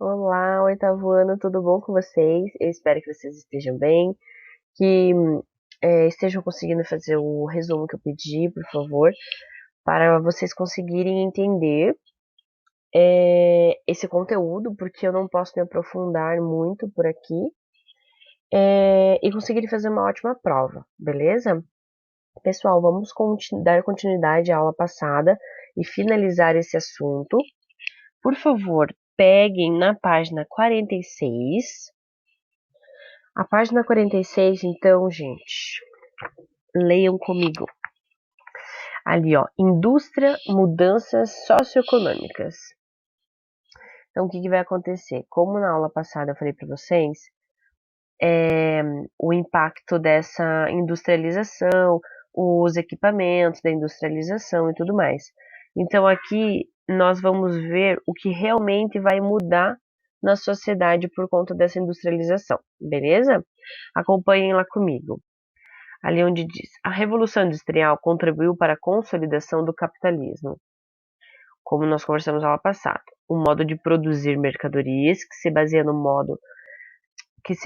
Olá, oitavo ano, tudo bom com vocês? Eu espero que vocês estejam bem, que estejam conseguindo fazer o resumo que eu pedi, por favor, para vocês conseguirem entender esse conteúdo, porque eu não posso me aprofundar muito por aqui, e conseguirem fazer uma ótima prova, beleza? Pessoal, vamos dar continuidade à aula passada e finalizar esse assunto. Por favor, peguem na página 46. A página 46, então, gente, leiam comigo. Ali, ó, indústria, mudanças socioeconômicas. Então, o que vai acontecer? Como na aula passada eu falei para vocês, o impacto dessa industrialização, os equipamentos da industrialização e tudo mais. Então, aqui nós vamos ver o que realmente vai mudar na sociedade por conta dessa industrialização, beleza? Acompanhem lá comigo. Ali onde diz: a Revolução Industrial contribuiu para a consolidação do capitalismo, como nós conversamos na aula passada. Um modo de produzir mercadorias que se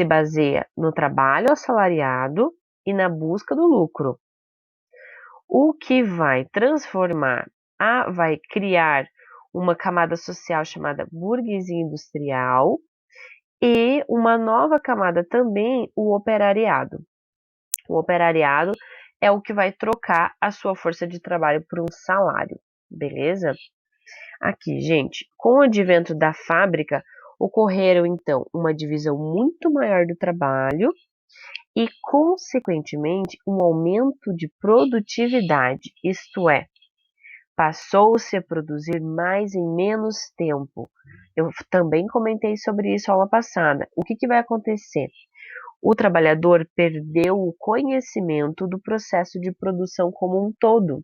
baseia no trabalho assalariado e na busca do lucro. O que vai vai criar uma camada social chamada burguesia industrial e uma nova camada também, o operariado. O operariado é o que vai trocar a sua força de trabalho por um salário, beleza? Aqui, gente, com o advento da fábrica, ocorreram então uma divisão muito maior do trabalho e, consequentemente, um aumento de produtividade, isto é, passou-se a produzir mais em menos tempo. Eu também comentei sobre isso na aula passada. O que vai acontecer? O trabalhador perdeu o conhecimento do processo de produção como um todo.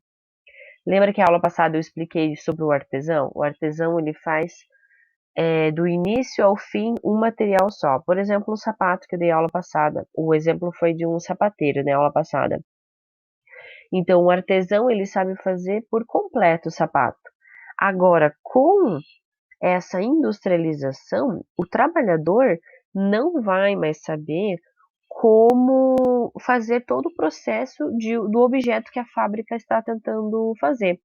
Lembra que a aula passada eu expliquei sobre o artesão? O artesão ele faz do início ao fim um material só. Por exemplo, o sapato que eu dei aula passada. O exemplo foi de um sapateiro, né, aula passada. Então, o artesão ele sabe fazer por completo o sapato. Agora, com essa industrialização, o trabalhador não vai mais saber como fazer todo o processo do objeto que a fábrica está tentando fazer.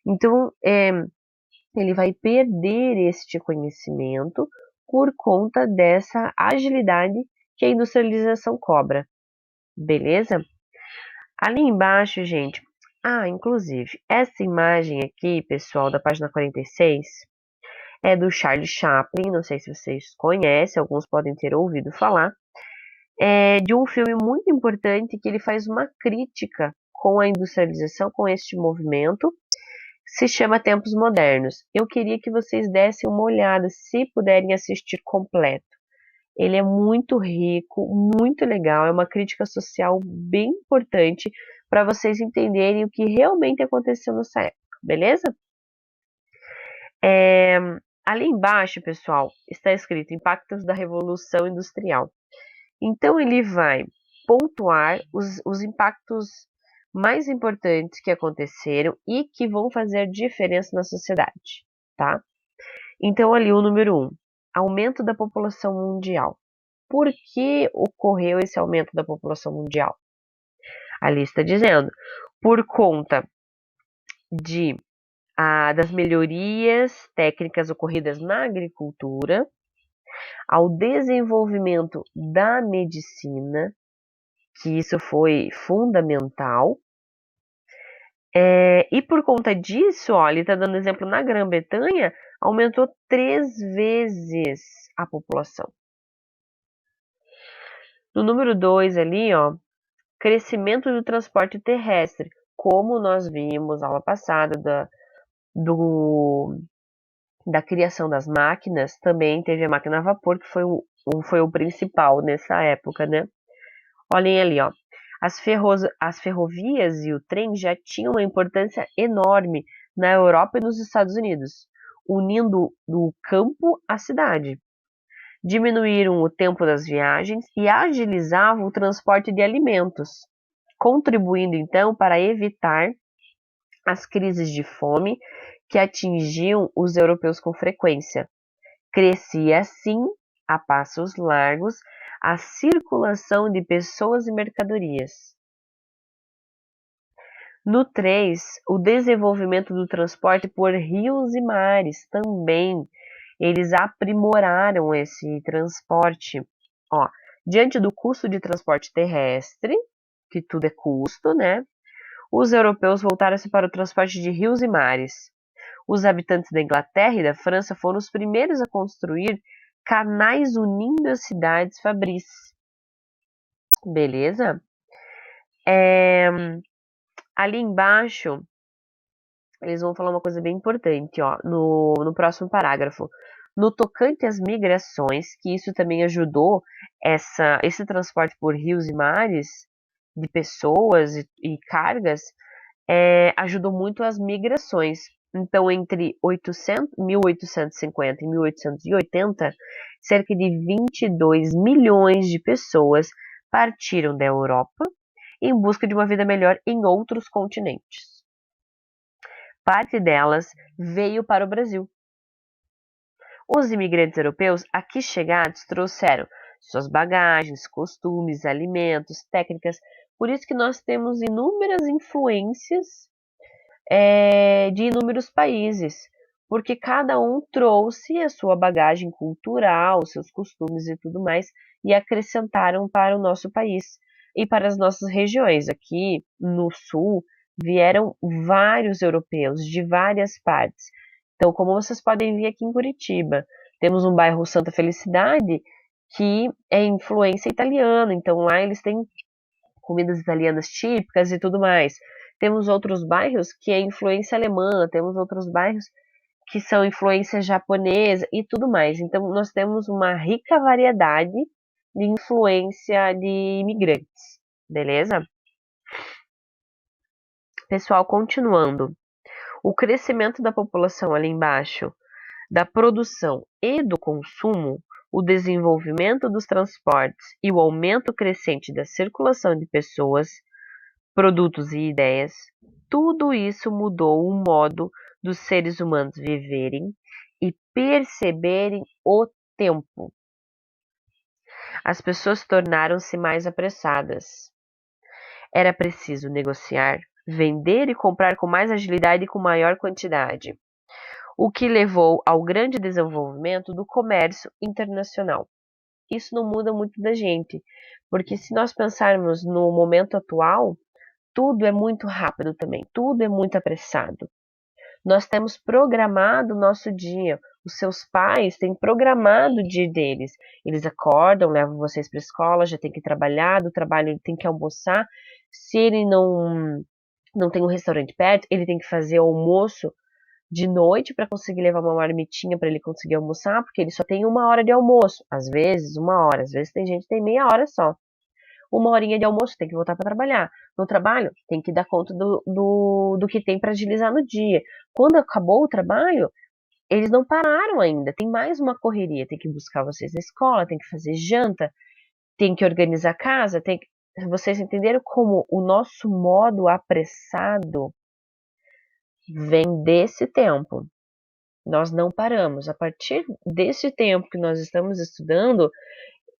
Então, ele vai perder este conhecimento por conta dessa agilidade que a industrialização cobra. Beleza? Ali embaixo, gente. Inclusive, essa imagem aqui, pessoal, da página 46, é do Charles Chaplin. Não sei se vocês conhecem, alguns podem ter ouvido falar. É de um filme muito importante que ele faz uma crítica com a industrialização, com este movimento. Se chama Tempos Modernos. Eu queria que vocês dessem uma olhada, se puderem assistir completo. Ele é muito rico, muito legal, é uma crítica social bem importante para vocês entenderem o que realmente aconteceu nessa época, beleza? Ali embaixo, pessoal, está escrito Impactos da Revolução Industrial. Então, ele vai pontuar os impactos mais importantes que aconteceram e que vão fazer diferença na sociedade, tá? Então, ali o número 1, aumento da população mundial. Por que ocorreu esse aumento da população mundial? Ali está dizendo, por conta das melhorias técnicas ocorridas na agricultura, ao desenvolvimento da medicina, que isso foi fundamental. E por conta disso, ó, ele está dando exemplo na Grã-Bretanha, aumentou 3 vezes a população. No número 2 ali, ó, crescimento do transporte terrestre, como nós vimos na aula passada da criação das máquinas, também teve a máquina a vapor, que foi o principal nessa época, né? Olhem ali, ó. As ferrovias e o trem já tinham uma importância enorme na Europa e nos Estados Unidos, unindo o campo à cidade. Diminuíram o tempo das viagens e agilizavam o transporte de alimentos, contribuindo então para evitar as crises de fome que atingiam os europeus com frequência. Crescia assim, a passos largos, a circulação de pessoas e mercadorias. No 3, o desenvolvimento do transporte por rios e mares também. Eles aprimoraram esse transporte. Ó, diante do custo de transporte terrestre, que tudo é custo, né? Os europeus voltaram-se para o transporte de rios e mares. Os habitantes da Inglaterra e da França foram os primeiros a construir canais unindo as cidades fabris. Beleza? Ali embaixo, eles vão falar uma coisa bem importante, ó, no próximo parágrafo. No tocante às migrações, que isso também ajudou esse transporte por rios e mares de pessoas e cargas, ajudou muito as migrações. Então, entre 1850 e 1880, cerca de 22 milhões de pessoas partiram da Europa em busca de uma vida melhor em outros continentes. Parte delas veio para o Brasil. Os imigrantes europeus aqui chegados trouxeram suas bagagens, costumes, alimentos, técnicas. Por isso que nós temos inúmeras influências de inúmeros países, porque cada um trouxe a sua bagagem cultural, seus costumes e tudo mais, e acrescentaram para o nosso país e para as nossas regiões. Aqui no sul vieram vários europeus de várias partes. Então, como vocês podem ver aqui em Curitiba, temos um bairro Santa Felicidade que é influência italiana, então lá eles têm comidas italianas típicas e tudo mais. Temos outros bairros que é influência alemã, temos outros bairros que são influência japonesa e tudo mais. Então, nós temos uma rica variedade de influência de imigrantes, beleza? Pessoal, continuando. O crescimento da população ali embaixo, da produção e do consumo, o desenvolvimento dos transportes e o aumento crescente da circulação de pessoas, produtos e ideias, tudo isso mudou o modo dos seres humanos viverem e perceberem o tempo. As pessoas tornaram-se mais apressadas. Era preciso negociar, vender e comprar com mais agilidade e com maior quantidade, o que levou ao grande desenvolvimento do comércio internacional. Isso não muda muito da gente, porque se nós pensarmos no momento atual, tudo é muito rápido também, tudo é muito apressado. Nós temos programado o nosso dia. Os seus pais têm programado o dia deles. Eles acordam, levam vocês para a escola, já tem que trabalhar, do trabalho ele tem que almoçar. Se ele não tem um restaurante perto, ele tem que fazer almoço de noite para conseguir levar uma marmitinha para ele conseguir almoçar, porque ele só tem 1 hora de almoço. Às vezes, 1 hora. Às vezes tem gente que tem meia hora só. 1 horinha de almoço, tem que voltar para trabalhar. No trabalho, tem que dar conta do que tem para agilizar no dia. Quando acabou o trabalho, eles não pararam ainda. Tem mais uma correria. Tem que buscar vocês na escola, tem que fazer janta, tem que organizar a casa. Vocês entenderam como o nosso modo apressado vem desse tempo. Nós não paramos. A partir desse tempo que nós estamos estudando,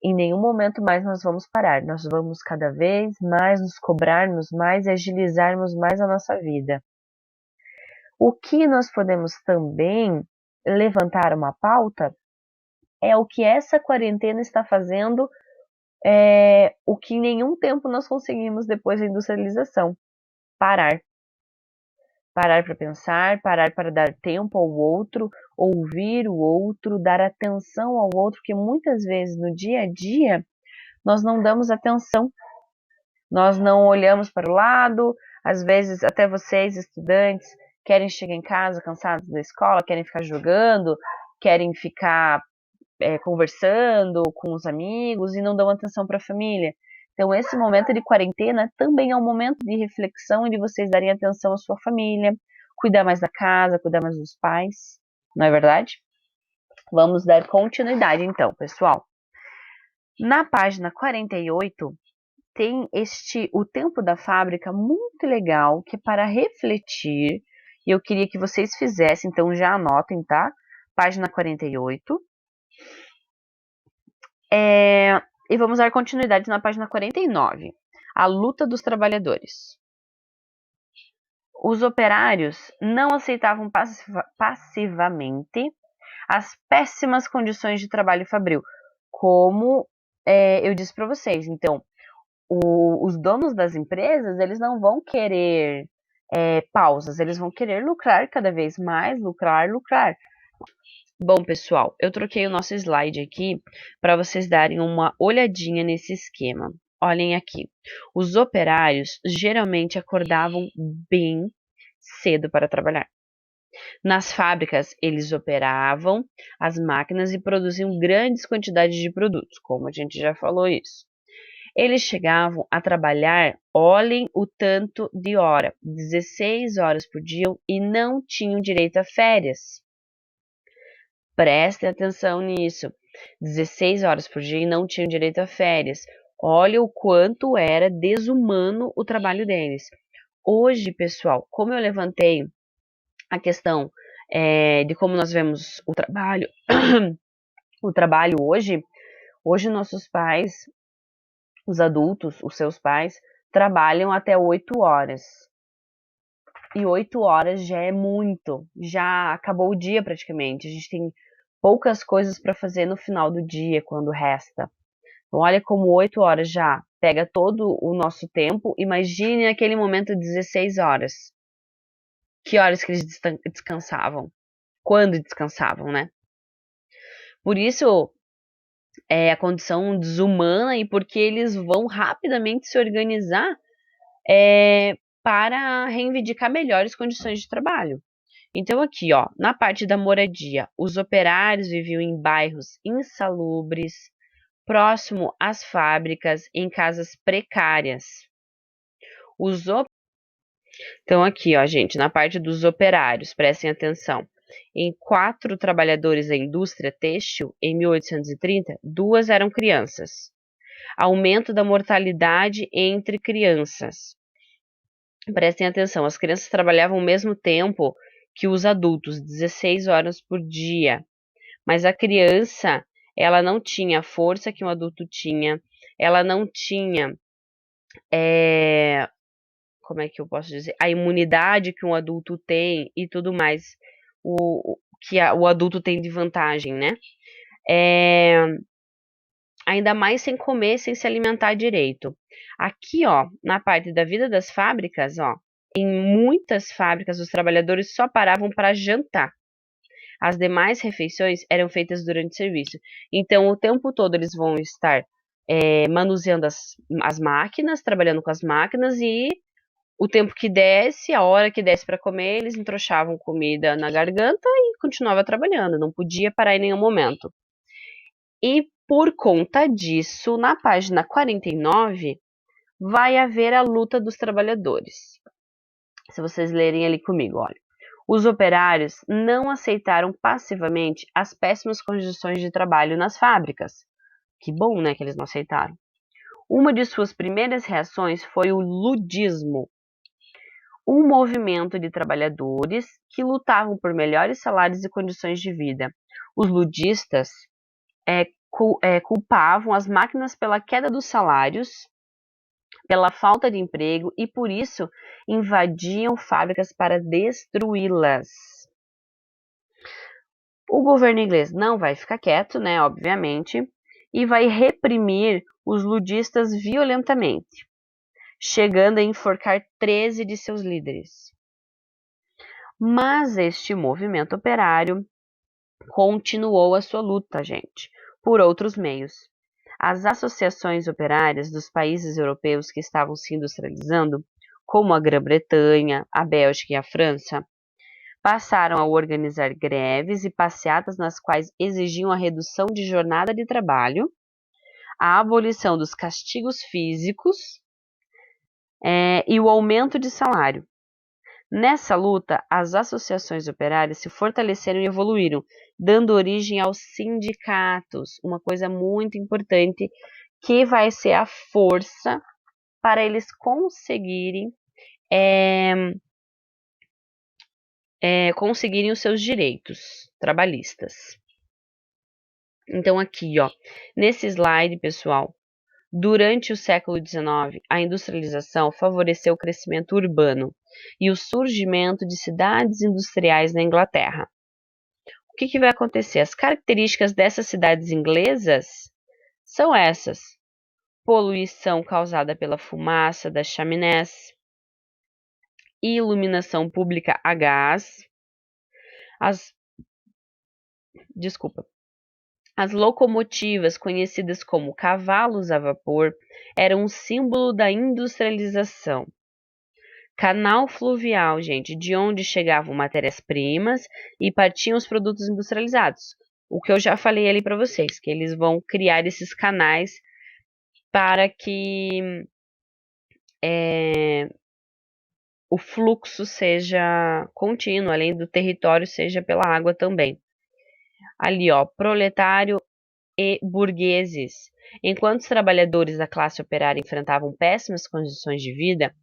em nenhum momento mais nós vamos parar. Nós vamos cada vez mais nos cobrarmos mais e agilizarmos mais a nossa vida. O que nós podemos também levantar uma pauta é o que essa quarentena está fazendo, o que em nenhum tempo nós conseguimos depois da industrialização. Parar. Parar para pensar, parar para dar tempo ao outro, ouvir o outro, dar atenção ao outro, que muitas vezes no dia a dia nós não damos atenção. Nós não olhamos para o lado, às vezes até vocês, estudantes, querem chegar em casa cansados da escola, querem ficar jogando, querem ficar conversando com os amigos e não dão atenção para a família. Então, esse momento de quarentena também é um momento de reflexão e de vocês darem atenção à sua família, cuidar mais da casa, cuidar mais dos pais, não é verdade? Vamos dar continuidade então, pessoal. Na página 48, tem o tempo da fábrica muito legal, que é para refletir, e eu queria que vocês fizessem, então já anotem, tá? Página 48. E vamos dar continuidade na página 49. A luta dos trabalhadores. Os operários não aceitavam passivamente as péssimas condições de trabalho fabril, como eu disse para vocês. Então, os donos das empresas, eles não vão querer pausas, eles vão querer lucrar cada vez mais, lucrar. Bom, pessoal, eu troquei o nosso slide aqui para vocês darem uma olhadinha nesse esquema. Olhem aqui. Os operários geralmente acordavam bem cedo para trabalhar. Nas fábricas, eles operavam as máquinas e produziam grandes quantidades de produtos, como a gente já falou isso. Eles chegavam a trabalhar, olhem o tanto de hora, 16 horas por dia e não tinham direito a férias. Prestem atenção nisso. 16 horas por dia e não tinham direito a férias. Olha o quanto era desumano o trabalho deles. Hoje, pessoal, como eu levantei a questão de como nós vemos o trabalho, o trabalho hoje nossos pais, os adultos, os seus pais, trabalham até 8 horas. E 8 horas já é muito, já acabou o dia praticamente. A gente tem poucas coisas para fazer no final do dia, quando resta. Então, olha como 8 horas já pega todo o nosso tempo. Imagine aquele momento de 16 horas. Que horas que eles descansavam? Quando descansavam, né? Por isso, é a condição desumana e porque eles vão rapidamente se organizar para reivindicar melhores condições de trabalho. Então, aqui, ó, na parte da moradia, os operários viviam em bairros insalubres, próximo às fábricas, em casas precárias. Então, aqui, ó, gente, na parte dos operários, prestem atenção. Em 4 trabalhadores da indústria têxtil, em 1830, 2 eram crianças. Aumento da mortalidade entre crianças. Prestem atenção, as crianças trabalhavam ao mesmo tempo que os adultos, 16 horas por dia. Mas a criança, ela não tinha a força que um adulto tinha, ela não tinha, como é que eu posso dizer, a imunidade que um adulto tem e tudo mais, o adulto tem de vantagem, né? Ainda mais sem comer, sem se alimentar direito. Aqui, ó, na parte da vida das fábricas, ó, em muitas fábricas os trabalhadores só paravam para jantar. As demais refeições eram feitas durante o serviço. Então, o tempo todo eles vão estar manuseando as máquinas, trabalhando com as máquinas e o tempo que desce, a hora que desce para comer, eles entrochavam comida na garganta e continuava trabalhando. Não podia parar em nenhum momento. E por conta disso, na página 49, vai haver a luta dos trabalhadores. Se vocês lerem ali comigo, olha. Os operários não aceitaram passivamente as péssimas condições de trabalho nas fábricas. Que bom, né, que eles não aceitaram. Uma de suas primeiras reações foi o ludismo, um movimento de trabalhadores que lutavam por melhores salários e condições de vida. Os ludistas culpavam as máquinas pela queda dos salários, pela falta de emprego e por isso invadiam fábricas para destruí-las. O governo inglês não vai ficar quieto, né, obviamente, e vai reprimir os ludistas violentamente, chegando a enforcar 13 de seus líderes. Mas este movimento operário continuou a sua luta, gente, por outros meios. As associações operárias dos países europeus que estavam se industrializando, como a Grã-Bretanha, a Bélgica e a França, passaram a organizar greves e passeatas nas quais exigiam a redução de jornada de trabalho, a abolição dos castigos físicos e o aumento de salário. Nessa luta, as associações operárias se fortaleceram e evoluíram, dando origem aos sindicatos, uma coisa muito importante que vai ser a força para eles conseguirem conseguirem os seus direitos trabalhistas. Então aqui, ó, nesse slide, pessoal, durante o século XIX, a industrialização favoreceu o crescimento urbano e o surgimento de cidades industriais na Inglaterra. O que vai acontecer? As características dessas cidades inglesas são essas: poluição causada pela fumaça das chaminés, iluminação pública a gás, as locomotivas, conhecidas como cavalos a vapor, eram um símbolo da industrialização. Canal fluvial, gente, de onde chegavam matérias-primas e partiam os produtos industrializados. O que eu já falei ali para vocês, que eles vão criar esses canais para que o fluxo seja contínuo, além do território seja pela água também. Ali, ó, proletário e burgueses. Enquanto os trabalhadores da classe operária enfrentavam péssimas condições de vida,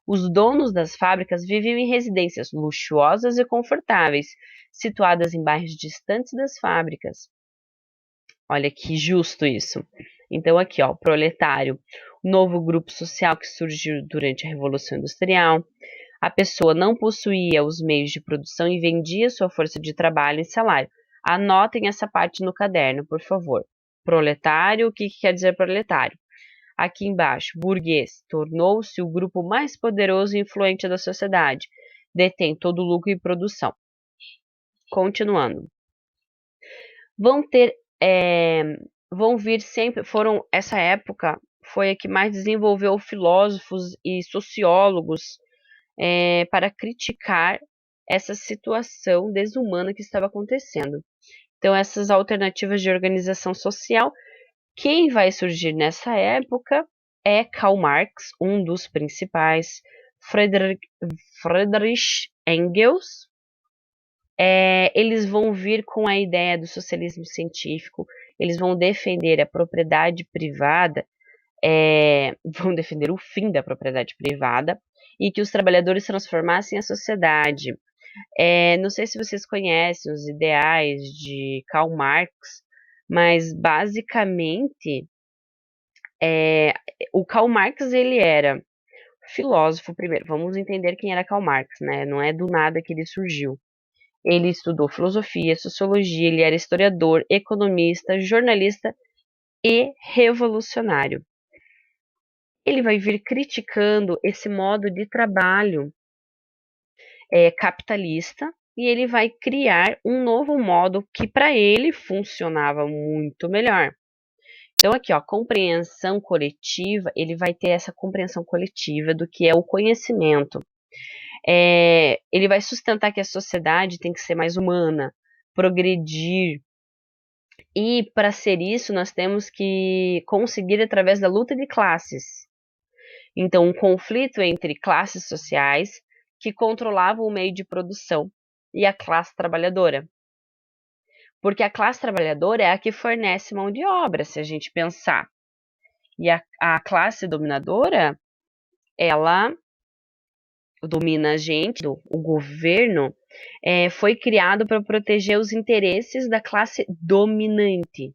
os donos das fábricas viviam em residências luxuosas e confortáveis, situadas em bairros distantes das fábricas. Olha que justo isso. Então aqui, ó, proletário, novo grupo social que surgiu durante a Revolução Industrial. A pessoa não possuía os meios de produção e vendia sua força de trabalho e salário. Anotem essa parte no caderno, por favor. Proletário, o que quer dizer proletário? Aqui embaixo, burguês, tornou-se o grupo mais poderoso e influente da sociedade. Detém todo o lucro e produção. Continuando. Vão vir sempre, essa época foi a que mais desenvolveu filósofos e sociólogos para criticar essa situação desumana que estava acontecendo. Então, essas alternativas de organização social, quem vai surgir nessa época é Karl Marx, um dos principais, Friedrich Engels. Eles vão vir com a ideia do socialismo científico, eles vão defender a propriedade privada, vão defender o fim da propriedade privada e que os trabalhadores transformassem a sociedade. Não sei se vocês conhecem os ideais de Karl Marx, mas basicamente o Karl Marx ele era filósofo primeiro. Vamos entender quem era Karl Marx, né? Não é do nada que ele surgiu. Ele estudou filosofia, sociologia, ele era historiador, economista, jornalista e revolucionário. Ele vai vir criticando esse modo de trabalho capitalista e ele vai criar um novo modo que para ele funcionava muito melhor. Então aqui, ó, compreensão coletiva, ele vai ter essa compreensão coletiva do que é o conhecimento. Ele vai sustentar que a sociedade tem que ser mais humana, progredir. E para ser isso, nós temos que conseguir através da luta de classes. Então, um conflito entre classes sociais que controlavam o meio de produção e a classe trabalhadora. Porque a classe trabalhadora é a que fornece mão de obra, se a gente pensar. E a classe dominadora, ela domina a gente, o governo, foi criado para proteger os interesses da classe dominante.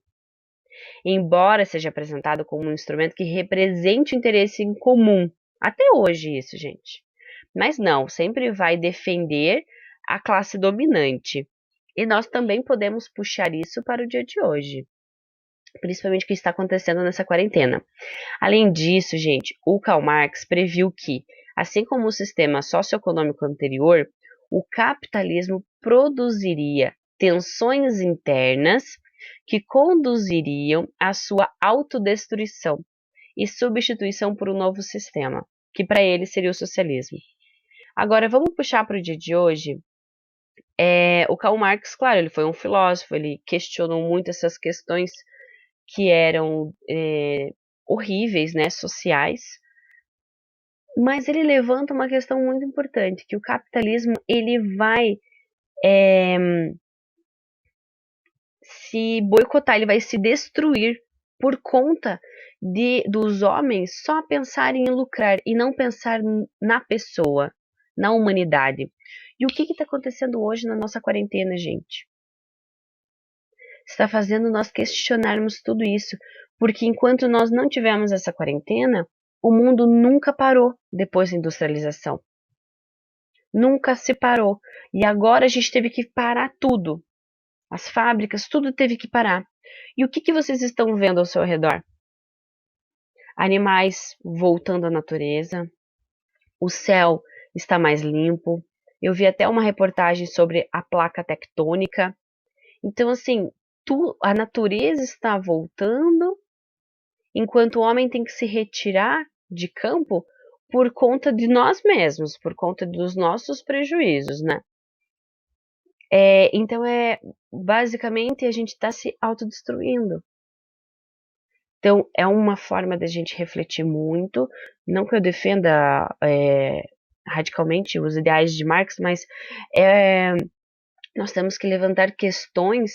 Embora seja apresentado como um instrumento que represente o interesse em comum. Até hoje isso, gente. Mas não, sempre vai defender a classe dominante. E nós também podemos puxar isso para o dia de hoje. Principalmente o que está acontecendo nessa quarentena. Além disso, gente, o Karl Marx previu que, assim como o sistema socioeconômico anterior, o capitalismo produziria tensões internas que conduziriam à sua autodestruição e substituição por um novo sistema, que para ele seria o socialismo. Agora, vamos puxar para o dia de hoje. O Karl Marx, claro, ele foi um filósofo, ele questionou muito essas questões que eram horríveis, né, sociais, mas ele levanta uma questão muito importante, que o capitalismo ele vai se boicotar, ele vai se destruir por conta dos homens só pensarem em lucrar e não pensar na pessoa, na humanidade. E o que está acontecendo hoje na nossa quarentena, gente? está fazendo nós questionarmos tudo isso, porque enquanto nós não tivemos essa quarentena, o mundo nunca parou depois da industrialização. Nunca se parou. E agora a gente teve que parar tudo. As fábricas, tudo teve que parar. E o que vocês estão vendo ao seu redor? Animais voltando à natureza, o céu está mais limpo. Eu vi até uma reportagem sobre a placa tectônica. Então, assim, a natureza está voltando, enquanto o homem tem que se retirar de campo por conta de nós mesmos, por conta dos nossos prejuízos, né? Então, basicamente, a gente está se autodestruindo. Então, é uma forma da gente refletir muito. Não que eu defenda radicalmente os ideais de Marx, mas nós temos que levantar questões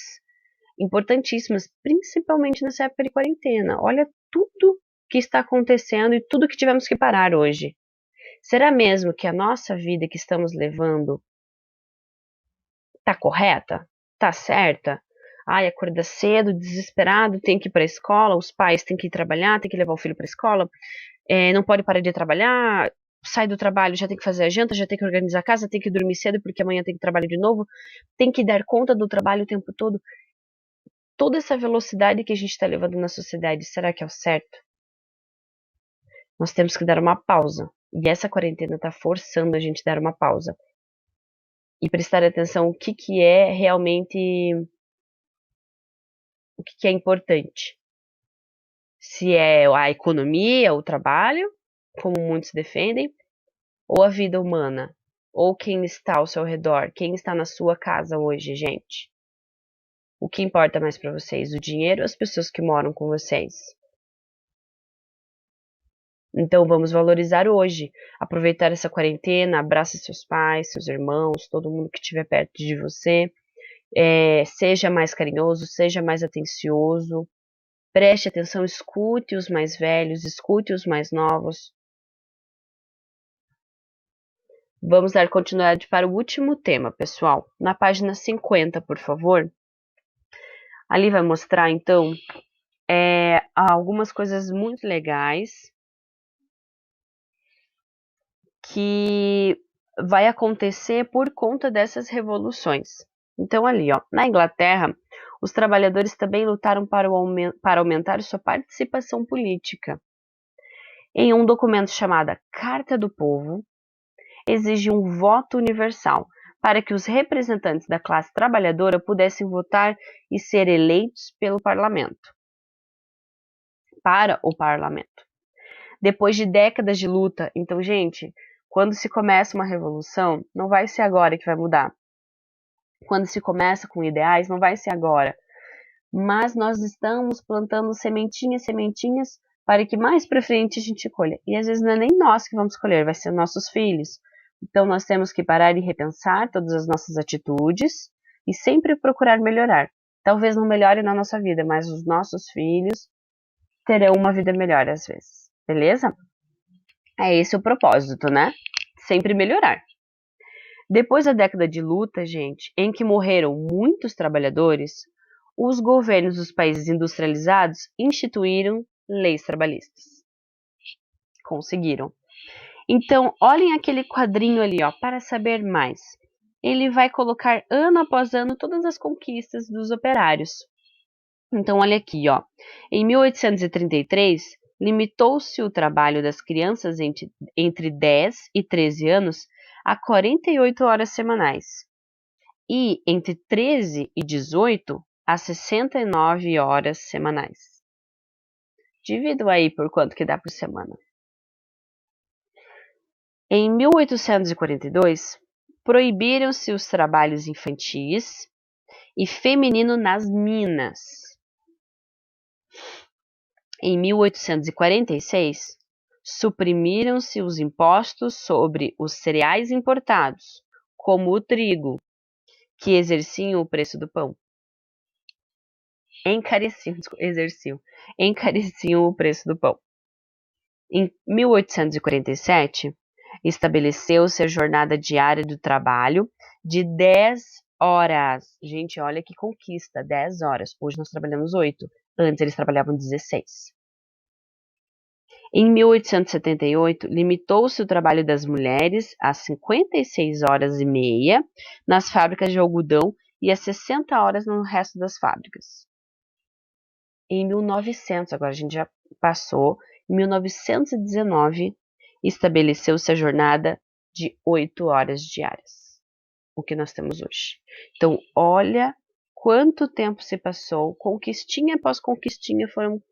importantíssimas, principalmente nessa época de quarentena. Olha tudo que está acontecendo e tudo que tivemos que parar hoje. Será mesmo que a nossa vida que estamos levando está correta? Está certa? Ai, acorda cedo, desesperado, tem que ir para a escola, os pais têm que ir trabalhar, tem que levar o filho para a escola, não pode parar de trabalhar, sai do trabalho, já tem que fazer a janta, já tem que organizar a casa, tem que dormir cedo porque amanhã tem que trabalhar de novo, tem que dar conta do trabalho o tempo todo. Toda essa velocidade que a gente está levando na sociedade, será que é o certo? Nós temos que dar uma pausa. E essa quarentena está forçando a gente a dar uma pausa. E prestar atenção o que é realmente, o que é importante. Se é a economia, o trabalho, como muitos defendem, ou a vida humana, ou quem está ao seu redor, quem está na sua casa hoje, gente. O que importa mais para vocês? O dinheiro ou as pessoas que moram com vocês? Então vamos valorizar hoje, aproveitar essa quarentena, abraça seus pais, seus irmãos, todo mundo que estiver perto de você, seja mais carinhoso, seja mais atencioso, preste atenção, escute os mais velhos, escute os mais novos. Vamos dar continuidade para o último tema, pessoal. Na página 50, por favor. Ali vai mostrar, então, algumas coisas muito legais que vai acontecer por conta dessas revoluções. Então, ali, ó, na Inglaterra, os trabalhadores também lutaram para aumentar sua participação política. Em um documento chamado Carta do Povo, exige um voto universal para que os representantes da classe trabalhadora pudessem votar e ser eleitos pelo parlamento. Para o parlamento. Depois de décadas de luta, então, gente, quando se começa uma revolução, não vai ser agora que vai mudar. Quando se começa com ideais, não vai ser agora. Mas nós estamos plantando sementinhas para que mais para frente a gente colha. E às vezes não é nem nós que vamos colher, vai ser nossos filhos. Então nós temos que parar e repensar todas as nossas atitudes e sempre procurar melhorar. Talvez não melhore na nossa vida, mas os nossos filhos terão uma vida melhor às vezes. Beleza? É esse o propósito, né? Sempre melhorar. Depois da década de luta, gente, em que morreram muitos trabalhadores, os governos dos países industrializados instituíram leis trabalhistas. Conseguiram. Então, olhem aquele quadrinho ali, ó, para saber mais. Ele vai colocar ano após ano todas as conquistas dos operários. Então, olha aqui, ó. Em 1833, limitou-se o trabalho das crianças entre 10 e 13 anos a 48 horas semanais. E entre 13 e 18 a 69 horas semanais. Divido aí por quanto que dá por semana. Em 1842, proibiram-se os trabalhos infantis e feminino nas minas. Em 1846, suprimiram-se os impostos sobre os cereais importados, como o trigo, que exerciam o preço do pão. Encareciam o preço do pão. Em 1847, estabeleceu-se a jornada diária do trabalho de 10 horas. Gente, olha que conquista, 10 horas. Hoje nós trabalhamos 8. Antes eles trabalhavam 16. Em 1878, limitou-se o trabalho das mulheres a 56 horas e meia nas fábricas de algodão e a 60 horas no resto das fábricas. Em 1900, agora a gente já passou, em 1919, estabeleceu-se a jornada de 8 horas diárias, o que nós temos hoje. Então, olha quanto tempo se passou, conquistinha após conquistinha, foram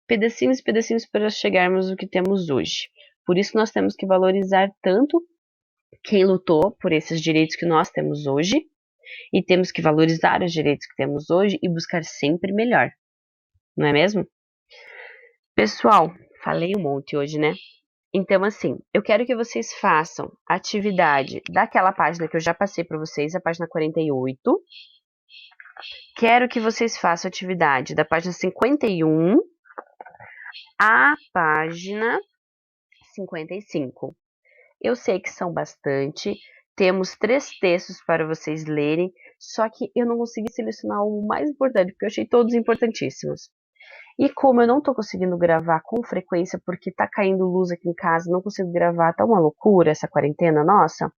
pedacinhos, pedacinhos para chegarmos ao que temos hoje. Por isso nós temos que valorizar tanto quem lutou por esses direitos que nós temos hoje, e temos que valorizar os direitos que temos hoje e buscar sempre melhor. Não é mesmo? Pessoal, falei um monte hoje, né? Então, assim, eu quero que vocês façam a atividade daquela página que eu já passei para vocês, a página 48. Quero que vocês façam a atividade da página 51 à página 55. Eu sei que são bastante, temos 3 textos para vocês lerem, só que eu não consegui selecionar o mais importante, porque eu achei todos importantíssimos. E como eu não tô conseguindo gravar com frequência, porque tá caindo luz aqui em casa, não consigo gravar, tá uma loucura essa quarentena nossa.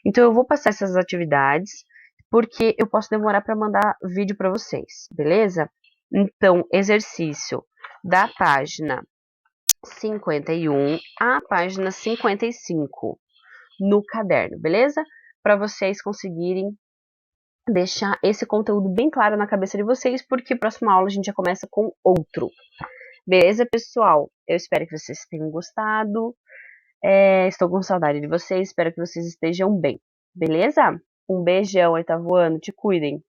Então eu vou passar essas atividades, porque eu posso demorar para mandar vídeo para vocês, beleza? Então, exercício da página 51 à página 55 no caderno, beleza? Para vocês conseguirem deixar esse conteúdo bem claro na cabeça de vocês, porque próxima aula a gente já começa com outro. Beleza, pessoal? Eu espero que vocês tenham gostado. Estou com saudade de vocês, espero que vocês estejam bem. Beleza? Um beijão, oitavo ano, te cuidem.